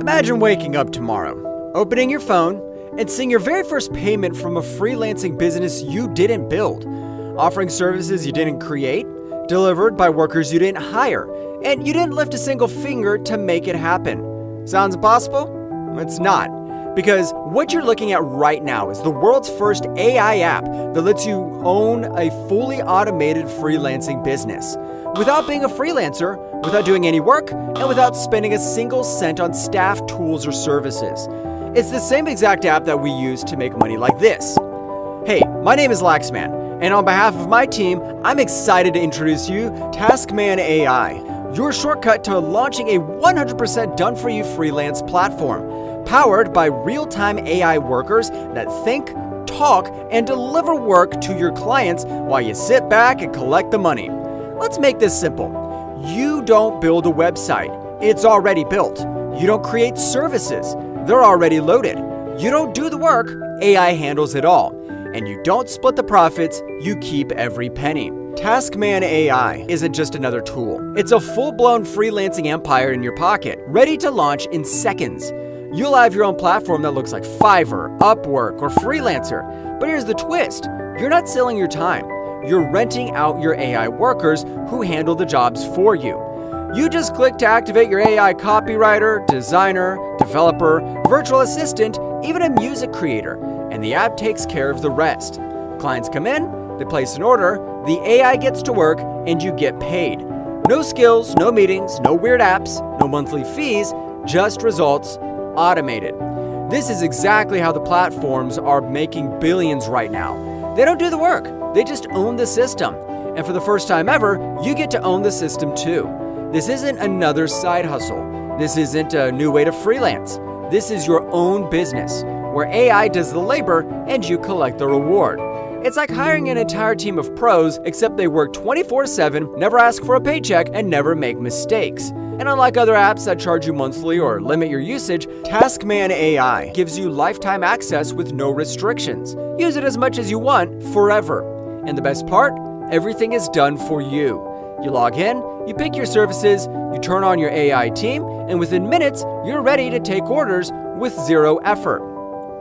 Imagine waking up tomorrow, opening your phone, and seeing your very first payment from a freelancing business you didn't build, offering services you didn't create, delivered by workers you didn't hire, and you didn't lift a single finger to make it happen. Sounds impossible? It's not. Because what you're looking at right now is the world's first AI app that lets you own a fully automated freelancing business without being a freelancer, without doing any work, and without spending a single cent on staff, tools, or services. It's the same exact app that we use to make money like this. Hey, my name is Laxman, and on behalf of my team, I'm excited to introduce you TaskMan AI, your shortcut to launching a 100% done-for-you freelance platform, powered by real-time AI workers that think, talk, and deliver work to your clients while you sit back and collect the money. Let's make this simple. You don't build a website. It's already built. You don't create services. They're already loaded. You don't do the work. AI handles it all. And you don't split the profits. You keep every penny. TaskMan AI isn't just another tool. It's a full-blown freelancing empire in your pocket, ready to launch in seconds. You'll have your own platform that looks like Fiverr, Upwork, or Freelancer. But here's the twist. You're not selling your time. You're renting out your AI workers who handle the jobs for you. You just click to activate your AI copywriter, designer, developer, virtual assistant, even a music creator, and the app takes care of the rest. Clients come in, they place an order, the AI gets to work, and you get paid. No skills, no meetings, no weird apps, no monthly fees, just results. Automated. This is exactly how the platforms are making billions right now. They don't do the work, they just own the system. And for the first time ever, you get to own the system too. This isn't another side hustle. This isn't a new way to freelance. This is your own business, where AI does the labor and you collect the reward. It's like hiring an entire team of pros, except they work 24/7, never ask for a paycheck, and never make mistakes. And unlike other apps that charge you monthly or limit your usage, TaskMan AI gives you lifetime access with no restrictions. Use it as much as you want, forever. And the best part? Everything is done for you. You log in, you pick your services, you turn on your AI team, and within minutes, you're ready to take orders with zero effort.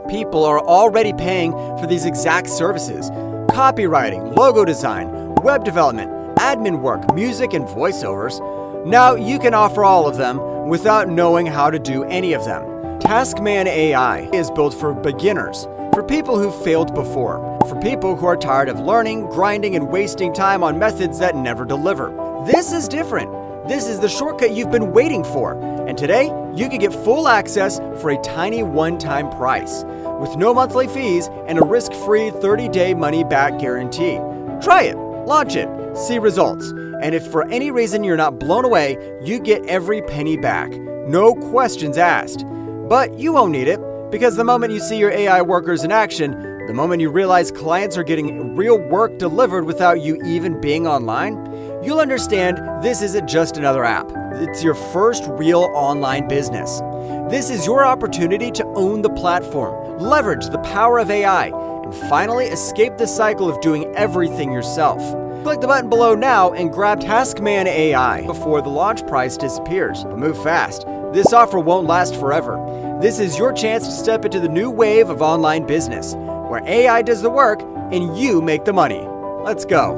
People are already paying for these exact services: copywriting, logo design, web development, admin work, music, and voiceovers. Now you can offer all of them without knowing how to do any of them. TaskMan AI is built for beginners, for people who failed before, for people who are tired of learning, grinding, and wasting time on methods that never deliver. This is different. This is the shortcut you've been waiting for. And today, you can get full access for a tiny one-time price, with no monthly fees and a risk-free 30-day money-back guarantee. Try it, launch it, see results. And if for any reason you're not blown away, you get every penny back. No questions asked. But you won't need it, because the moment you see your AI workers in action, the moment you realize clients are getting real work delivered without you even being online, you'll understand this isn't just another app. It's your first real online business. This is your opportunity to own the platform, leverage the power of AI, and finally escape the cycle of doing everything yourself. Click the button below now and grab TaskMan AI before the launch price disappears. But move fast. This offer won't last forever. This is your chance to step into the new wave of online business, where AI does the work and you make the money. Let's go.